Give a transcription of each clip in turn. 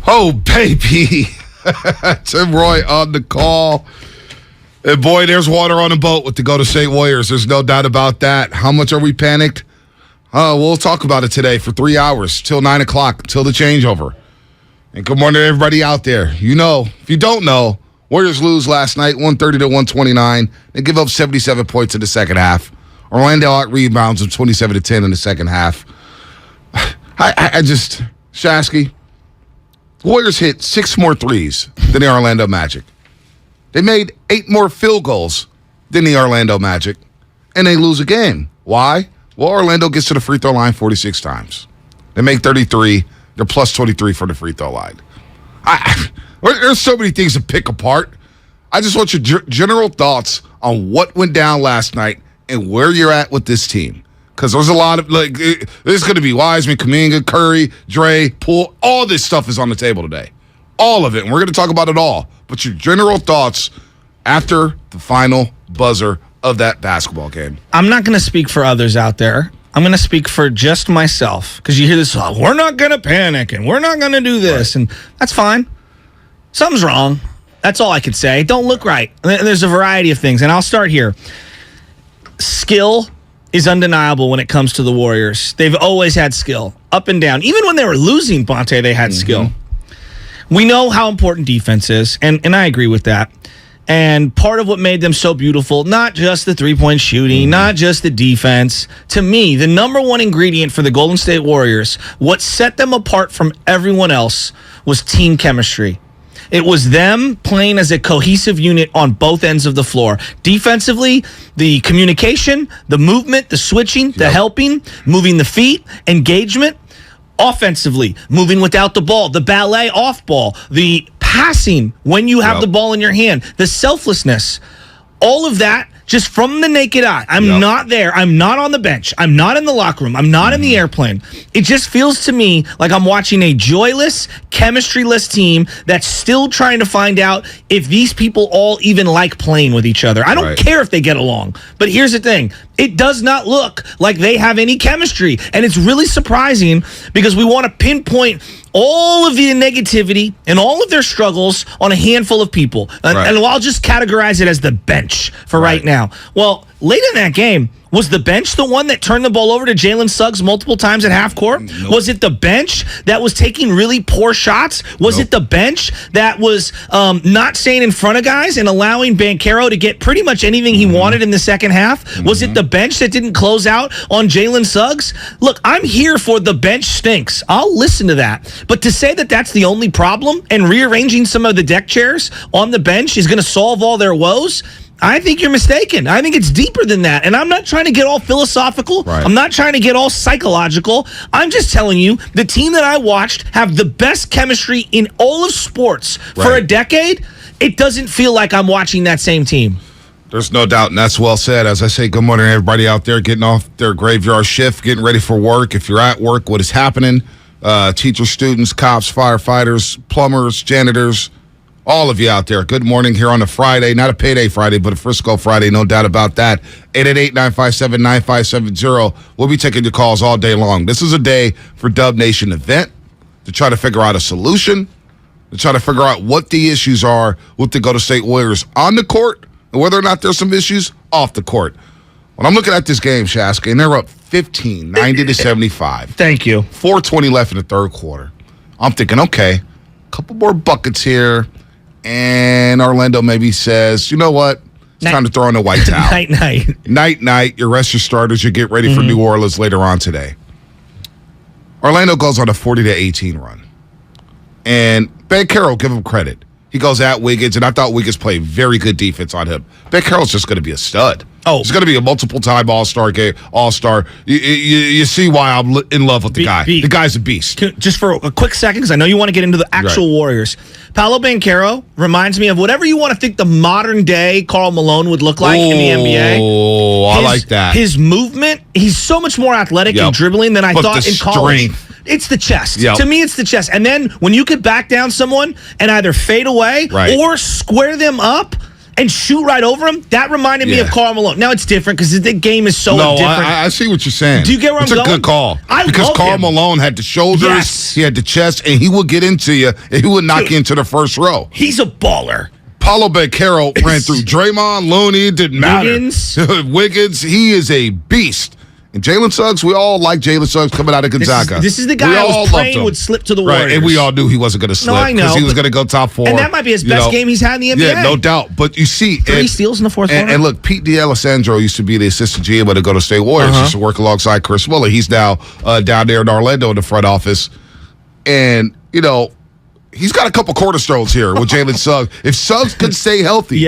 Oh, baby. Tim Roy on the call. And boy, there's water on the boat with the Golden State Warriors. There's no doubt about that. How much are we panicked? We'll talk about it today for 3 hours till 9 o'clock, till the changeover. And good morning to everybody out there. You know, if you don't know, Warriors lose last night, 130 to 129. They give up 77 points in the second half. Orlando out-rebounds them 27 to 10 in the second half. Shasky, Warriors hit 6 more threes than the Orlando Magic. They made 8 more field goals than the Orlando Magic, and they lose a game. Why? Well, Orlando gets to the free throw line 46 times. They make 33. They're plus 23 for the free throw line. There's so many things to pick apart. I just want your general thoughts on what went down last night and where you're at with this team. Because there's a lot of, there's going to be Wiseman, Kuminga, Curry, Dre, Poole. All this stuff is on the table today. All of it. And we're going to talk about it all. But your general thoughts after the final buzzer of that basketball game. I'm not going to speak for others out there. I'm going to speak for just myself. Because you hear this, we're not going to panic and we're not going to do this. Right. And that's fine. Something's wrong. That's all I could say. Don't look right. There's a variety of things. And I'll start here. Skill is undeniable when it comes to the Warriors. They've always had skill, up and down. Even when they were losing, Bonta, they had skill. We know how important defense is, and I agree with that. And part of what made them so beautiful, not just the three-point shooting, not just the defense. To me, the number one ingredient for the Golden State Warriors, what set them apart from everyone else, was team chemistry. It was them playing as a cohesive unit on both ends of the floor. Defensively, the communication, the movement, the switching, the helping, moving the feet, engagement. Offensively, moving without the ball, the ballet off ball, the passing when you have the ball in your hand, the selflessness, all of that just from the naked eye. I'm not there. I'm not on the bench. I'm not in the locker room. I'm not in the airplane. It just feels to me like I'm watching a joyless, chemistry-less team that's still trying to find out if these people all even like playing with each other. I don't care if they get along. But here's the thing. It does not look like they have any chemistry. And it's really surprising because we want to pinpoint all of the negativity and all of their struggles on a handful of people. And I'll just categorize it as the bench for right now. Well, late in that game, was the bench the one that turned the ball over to Jalen Suggs multiple times at half court? Nope. Was it the bench that was taking really poor shots? Was it the bench that was not staying in front of guys and allowing Banchero to get pretty much anything he wanted in the second half? Was it the bench that didn't close out on Jalen Suggs? Look, I'm here for the bench stinks. I'll listen to that. But to say that that's the only problem and rearranging some of the deck chairs on the bench is going to solve all their woes, I think you're mistaken. I think it's deeper than that. And I'm not trying to get all philosophical. I'm not trying to get all psychological. I'm just telling you, the team that I watched have the best chemistry in all of sports for a decade. It doesn't feel like I'm watching that same team. There's no doubt, and that's well said. As I say, good morning to everybody out there getting off their graveyard shift, getting ready for work. If you're at work, what is happening? Teachers, students, cops, firefighters, plumbers, janitors, all of you out there, good morning here on a Friday. Not a payday Friday, but a Frisco Friday, no doubt about that. 888-957-9570. We'll be taking your calls all day long. This is a day for Dub Nation event to try to figure out a solution, to try to figure out what the issues are with the Golden State Warriors on the court and whether or not there's some issues off the court. When I'm looking at this game, Shasky, and they're up 15, 90 to 75. Thank you. 4:20 left in the third quarter. I'm thinking, okay, a couple more buckets here. And Orlando maybe says, you know what? It's time to throw in the white towel. Night. You rest your starters. You get ready for New Orleans later on today. Orlando goes on a 40-18 run. And Banchero, give him credit. He goes at Wiggins, and I thought Wiggins played very good defense on him. Banchero's just going to be a stud. He's going to be a multiple-time All-Star. You see why I'm in love with the guy. The guy's a beast. Just for a quick second, because I know you want to get into the actual Warriors. Paolo Banchero reminds me of whatever you want to think the modern-day Karl Malone would look like in the NBA. Oh, I like that. His movement, he's so much more athletic and dribbling than I thought in college. It's the chest. To me, it's the chest. And then when you could back down someone and either fade away or square them up, and shoot right over him, that reminded me of Karl Malone. Now, it's different because the game is so different. I see what you're saying. Do you get where I'm going? It's a good call. Because Karl Malone had the shoulders, he had the chest, and he would get into you, and he would knock you into the first row. He's a baller. Paulo Banchero ran through Draymond, Looney, didn't matter. Wiggins, he is a beast. And Jalen Suggs, we all like Jalen Suggs coming out of Gonzaga. This is the guy I was praying would slip to the Warriors. Right, and we all knew he wasn't going to slip because he was going to go top 4. And that might be his best game he's had in the NBA. Yeah, no doubt. But you see, 3 steals in the fourth quarter. And look, Pete D'Alessandro used to be the assistant GM of the Golden State Warriors. Used to work alongside Chris Willer. He's now down there in Orlando in the front office. And, he's got a couple cornerstones here with Jalen Suggs. If Suggs could stay healthy,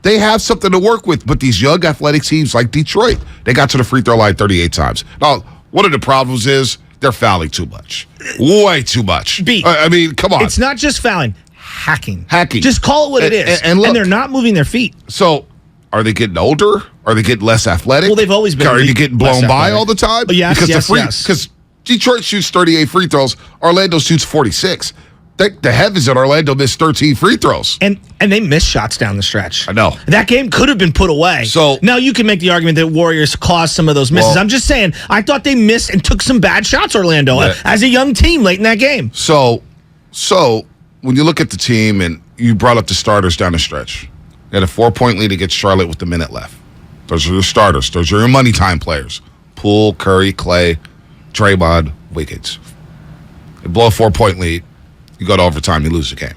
they have something to work with. But these young athletic teams like Detroit, they got to the free throw line 38 times. Now, one of the problems is they're fouling too much. Way too much. I mean, come on. It's not just fouling. Hacking. Hacking. Just call it what it is. And look, they're not moving their feet. So, are they getting older? Are they getting less athletic? Well, they've always been. Are you getting blown by all the time? Yes, because Detroit shoots 38 free throws. Orlando shoots 46. The heavens at Orlando missed 13 free throws. And they missed shots down the stretch. I know. That game could have been put away. So now you can make the argument that Warriors caused some of those misses. I'm just saying, I thought they missed and took some bad shots, Orlando, as a young team late in that game. So when you look at the team and you brought up the starters down the stretch, they had a 4-point lead against Charlotte with a minute left. Those are your starters. Those are your money time players. Poole, Curry, Clay, Draymond, Wiggins. They blow a 4-point lead. You go to overtime, you lose the game.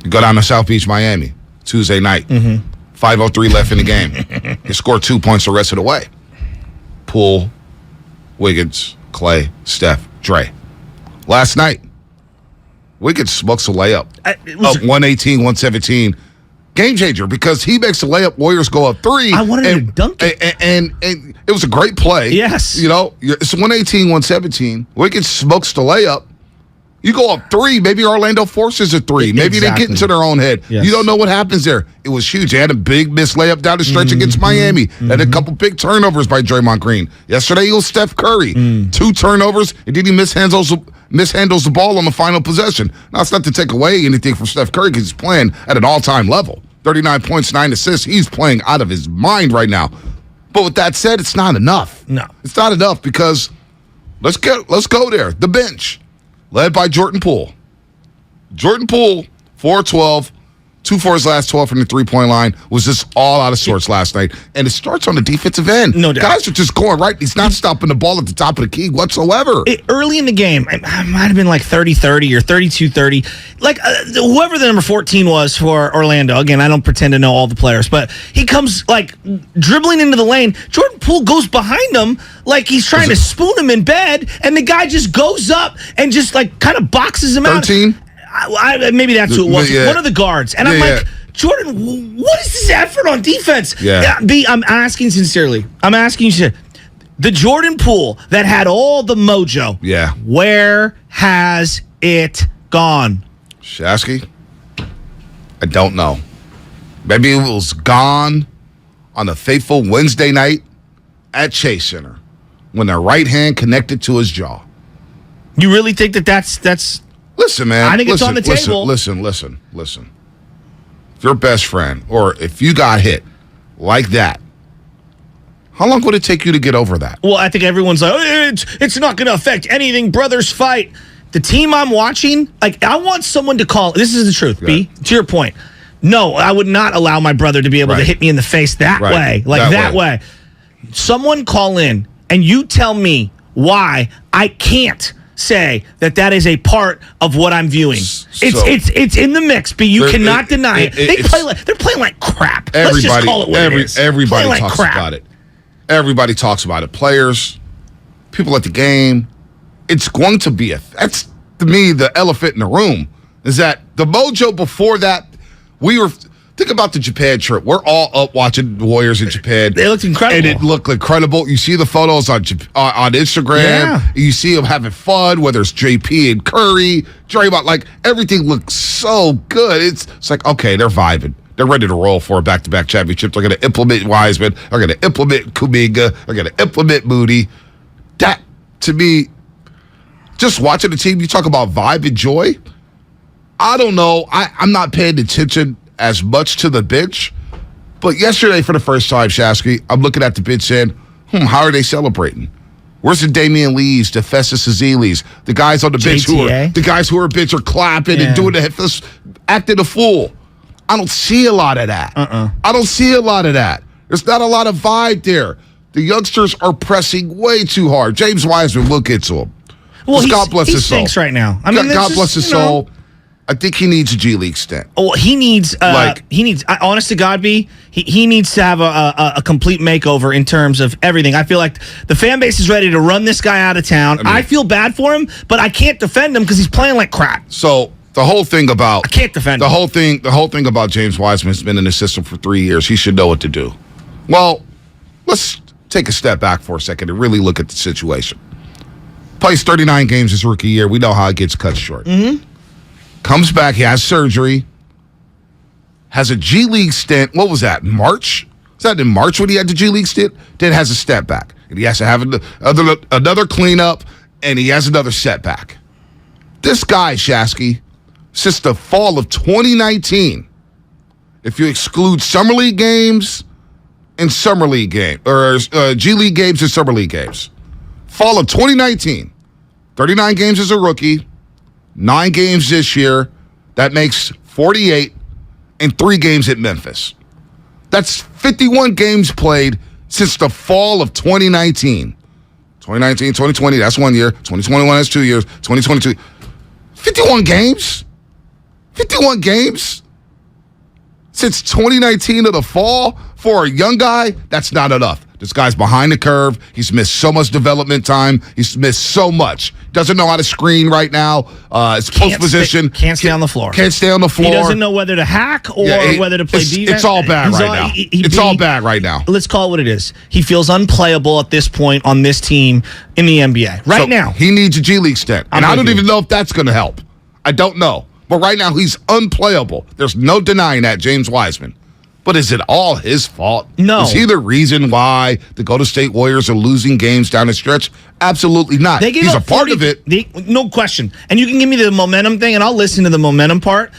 You go down to South Beach, Miami, Tuesday night. 5:03 left in the game. You score 2 points the rest of the way. Poole, Wiggins, Clay, Steph, Dre. Last night, Wiggins smokes a layup. Up 118-117. Game changer because he makes a layup. Warriors go up 3. I wanted to dunk it. And it was a great play. Yes. It's 118-117. Wiggins smokes the layup. You go up 3, maybe Orlando forces a 3. Maybe they get into their own head. Yes. You don't know what happens there. It was huge. They had a big missed layup down the stretch against Miami. And a couple big turnovers by Draymond Green. Yesterday, it was Steph Curry. 2 turnovers, and then he mishandles the ball on the final possession. Now, it's not to take away anything from Steph Curry because he's playing at an all-time level. 39 points, 9 assists. He's playing out of his mind right now. But with that said, it's not enough. No. It's not enough because let's go there. The bench. Led by Jordan Poole. Jordan Poole, 4-12, 2 for his last 12 from the three-point line, was just all out of sorts last night. And it starts on the defensive end. No doubt. Guys are just going right. He's not stopping the ball at the top of the key whatsoever. Early in the game, it might have been like 30-30 or 32-30. Like, whoever the number 14 was for Orlando, again, I don't pretend to know all the players, but he comes, like, dribbling into the lane. Jordan Poole goes behind him like he's trying to spoon him in bed, and the guy just goes up and just, like, kind of boxes him 13? out. Maybe that's who it was. Yeah. One of the guards. And I'm like, Jordan, what is this effort on defense? B, I'm asking sincerely. The Jordan Poole that had all the mojo. Yeah. Where has it gone? Shasky? I don't know. Maybe it was gone on a fateful Wednesday night at Chase Center when the right hand connected to his jaw. You really think that's... Listen, man. I think it's on the table. Listen. If your best friend, or if you got hit like that, how long would it take you to get over that? Well, I think everyone's like, it's not going to affect anything. Brothers fight. The team I'm watching, like, I want someone to call. This is the truth, B. To your point. No, I would not allow my brother to be able to hit me in the face that way. Like, that way. Someone call in and you tell me why I can't say that is a part of what I'm viewing. It's in the mix, but you cannot deny it. They're playing like crap. Let's just call it what it is. Everybody talks about it. Everybody talks about it. Players, people at the game. It's going to be that's to me the elephant in the room is that the mojo before that think about the Japan trip. We're all up watching the Warriors in Japan. They looked incredible. And it looked incredible. You see the photos on Instagram. Yeah. You see them having fun, whether it's JP and Curry, Draymond. Like, everything looks so good. It's like, okay, they're vibing. They're ready to roll for a back-to-back championship. They're going to implement Wiseman. They're going to implement Kuminga. They're going to implement Moody. That, to me, just watching the team, you talk about vibe and joy. I don't know. I'm not paying attention as much to the bench. But yesterday, for the first time, Shasky, I'm looking at the bench saying, how are they celebrating? Where's the Damian Lees, the Festus Azelis, the guys on the bench who are bench are clapping and doing acting a fool? I don't see a lot of that. I don't see a lot of that. There's not a lot of vibe there. The youngsters are pressing way too hard. James Wiseman, we'll get to him. Well, God bless his soul. He stinks right now. I mean, God bless his soul. I think he needs a G League stint. Oh, he needs. Honest to God, he needs to have a complete makeover in terms of everything. I feel like the fan base is ready to run this guy out of town. I feel bad for him, but I can't defend him because he's playing like crap. So the whole thing about I can't defend the whole thing about James Wiseman has been in the system for 3 years. He should know what to do. Well, let's take a step back for a second and really look at the situation. Plays 39 games his rookie year. We know how it gets cut short. Comes back, he has surgery, has a G League stint. What was that, March? Was that in March when he had the G League stint? Then has a step back. And he has to have another cleanup, and he has another setback. This guy, Shasky, since the fall of 2019, if you exclude Summer League games and Summer League games, or G League games and Summer League games, fall of 2019, 39 games as a rookie, 9 games this year. That makes 48 and 3 games at Memphis. That's 51 games played since the fall of 2019. 2019, 2020, that's 1 year. 2021, that's 2 years. 2022, 51 games? 51 games? Since 2019 of the fall for a young guy, that's not enough. This guy's behind the curve. He's missed so much development time. He's missed so much. Doesn't know how to screen right now. His post position. Can't stay on the floor. Can't stay on the floor. He doesn't know whether to hack or whether to play defense. It's all bad right now. It's all bad right now. Let's call it what it is. He feels unplayable at this point on this team in the NBA. Right now. He needs a G League stint. And I don't even know if that's going to help. I don't know. But right now, he's unplayable. There's no denying that, James Wiseman. But is it all his fault? No. Is he the reason why the Golden State Warriors are losing games down the stretch? Absolutely not. He's a part of it. No question. And you can give me the momentum thing, and I'll listen to the momentum part.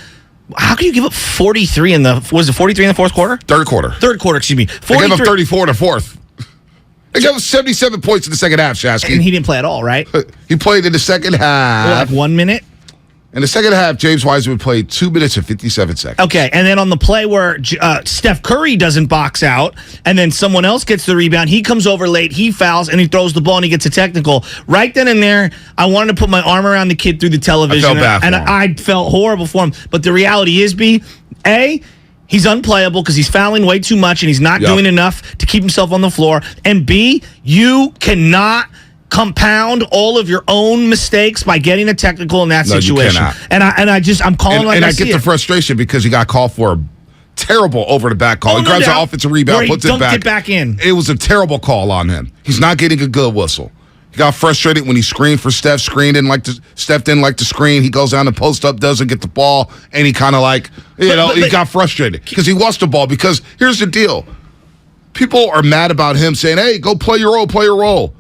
How can you give up 43 in the 43 in the fourth quarter? Third quarter, excuse me. They gave up 34 in the fourth. They gave up 77 points in the second half, Shasky. And he didn't play at all, right? He played in the second half. Like 1 minute? In the second half, James Wiseman played 2 minutes and 57 seconds. Okay, and then on the play where Steph Curry doesn't box out, and then someone else gets the rebound, he comes over late, he fouls, and he throws the ball, and he gets a technical. Right then and there, I wanted to put my arm around the kid through the television. I felt bad for him. I felt horrible for him. But the reality is, he's unplayable because he's fouling way too much, and he's not doing enough to keep himself on the floor. And B, you cannot compound all of your own mistakes by getting a technical in that situation. You cannot. I'm calling like and I get the frustration because he got called for a terrible over the back call. He grabs an offensive rebound, puts it back. It back in. It was a terrible call on him. He's not getting a good whistle. He got frustrated when he screened for Steph. Steph didn't like to screen. He goes down the post up, doesn't get the ball, and he kind of he got frustrated because he wants the ball. Because here's the deal: people are mad about him saying, "Hey, go play your role."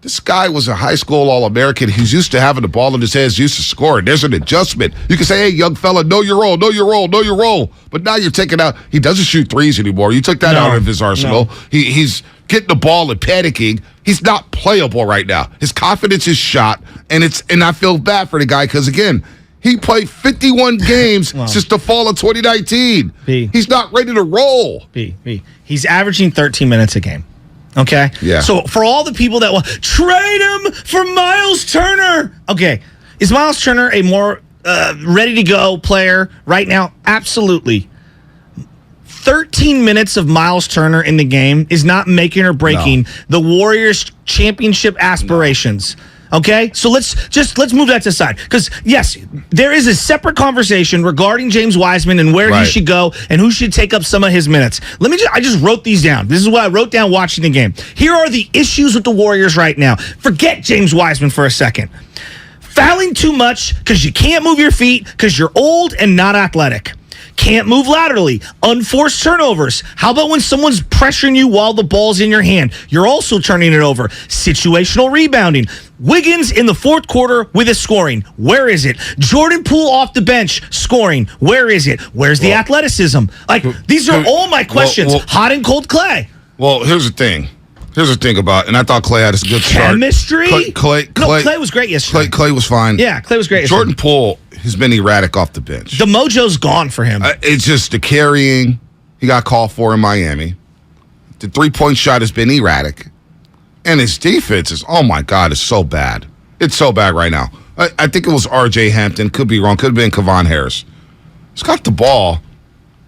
This guy was a high school All-American. He's used to having the ball in his hands, used to scoring. There's an adjustment. You can say, hey, young fella, know your role. But now you're taking out. He doesn't shoot threes anymore. You took that out of his arsenal. No. He's getting the ball and panicking. He's not playable right now. His confidence is shot, and I feel bad for the guy because, again, he played 51 games since the fall of 2019. He's not ready to roll. He's averaging 13 minutes a game. Okay? Yeah. So for all the people that will trade him for Miles Turner. Okay. Is Miles Turner a more ready-to-go player right now? Absolutely. 13 minutes of Miles Turner in the game is not making or breaking the Warriors' championship aspirations. No. Okay, so let's move that to the side because yes, there is a separate conversation regarding James Wiseman and where he should go and who should take up some of his minutes. I just wrote these down. This is what I wrote down watching the game. Here are the issues with the Warriors right now. Forget James Wiseman for a second. Fouling too much because you can't move your feet because you're old and not athletic. Can't move laterally. Unforced turnovers. How about when someone's pressuring you while the ball's in your hand? You're also turning it over. Situational rebounding. Wiggins in the fourth quarter with a scoring. Where is it? Jordan Poole off the bench scoring. Where is it? Where's the athleticism? Like, these are all my questions. Hot and cold Clay. Well, here's the thing. Here's the thing about, and I thought Clay had a good start. Chemistry? Clay was great yesterday. Clay was fine. Yeah, Clay was great Jordan Poole has been erratic off the bench. The mojo's gone for him. It's just the carrying he got called for in Miami. The three-point shot has been erratic. And his defense is, oh my God, it's so bad. It's so bad right now. I think it was R.J. Hampton. Could be wrong. Could have been Kevon Harris. He's got the ball.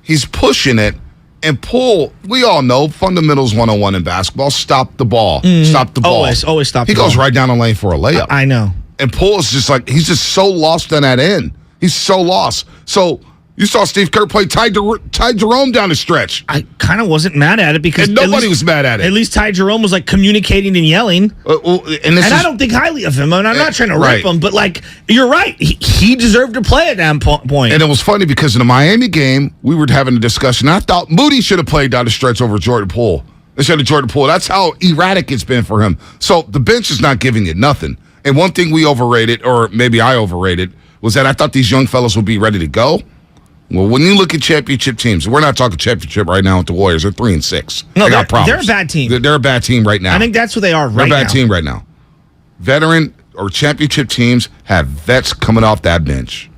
He's pushing it. And Poole, we all know, fundamentals 101 in basketball, stop the ball. Stop the ball. Always stop the ball. He goes right down the lane for a layup. I know. And Poole is just like, he's just so lost on that end. He's so lost. So you saw Steve Kerr play Ty Jerome down the stretch. I kind of wasn't mad at it because and nobody was mad at it. At least Ty Jerome was like communicating and yelling. And I don't think highly of him. And I'm not trying to rip him, but like, you're right. He deserved to play at that point. And it was funny because in the Miami game, we were having a discussion. I thought Moody should have played down the stretch over Jordan Poole instead of Jordan Poole. That's how erratic it's been for him. So the bench is not giving you nothing. And one thing we overrated, or maybe I overrated, was that I thought these young fellas would be ready to go. Well, when you look at championship teams, we're not talking championship right now with the Warriors. They're 3-6. No, they got problems. They're a bad team. They're a bad team right now. I think that's what they are right now. They're a bad team right now. Veteran or championship teams have vets coming off that bench.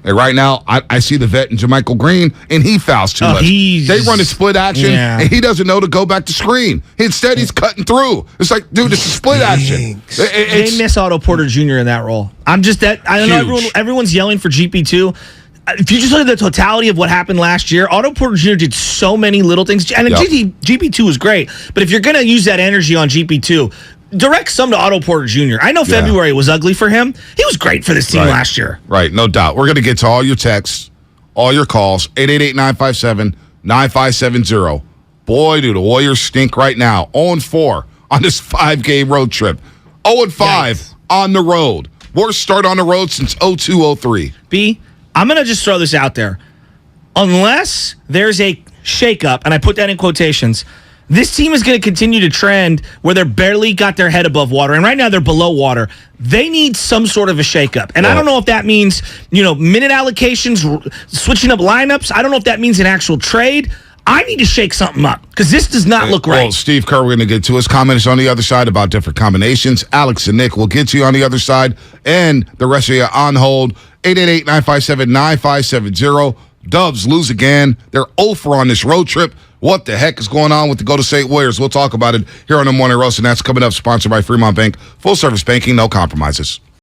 And right now, I see the vet in JaMychal Green, and he fouls too much. They run a split action, and he doesn't know to go back to screen. Instead, he's cutting through. It's like, dude, it's a split action. They miss Otto Porter Jr. in that role. I don't know, everyone's yelling for GP2. If you just look at the totality of what happened last year, Otto Porter Jr. did so many little things. And GP2 was great. But if you're going to use that energy on GP2, direct some to Otto Porter Jr. I know February was ugly for him. He was great for this team last year. Right, no doubt. We're going to get to all your texts, all your calls, 888-957-9570. Boy, do the Warriors stink right now. 0-4 on this 5-game road trip. 0-5 on the road. Worst start on the road since 02-03. B, I'm going to just throw this out there. Unless there's a shakeup, and I put that in quotations, this team is going to continue to trend where they're barely got their head above water. And right now they're below water. They need some sort of a shakeup. And I don't know if that means, minute allocations, switching up lineups. I don't know if that means an actual trade. I need to shake something up because this does not look right. Well, Steve Kerr, we're going to get to his comments on the other side about different combinations. Alex and Nick will get to you on the other side. And the rest of you on hold. 888-957-9570. Dubs lose again. They're 0-4 on this road trip. What the heck is going on with the Golden State Warriors? We'll talk about it here on the Morning Roast, and that's coming up, sponsored by Fremont Bank. Full-service banking, no compromises.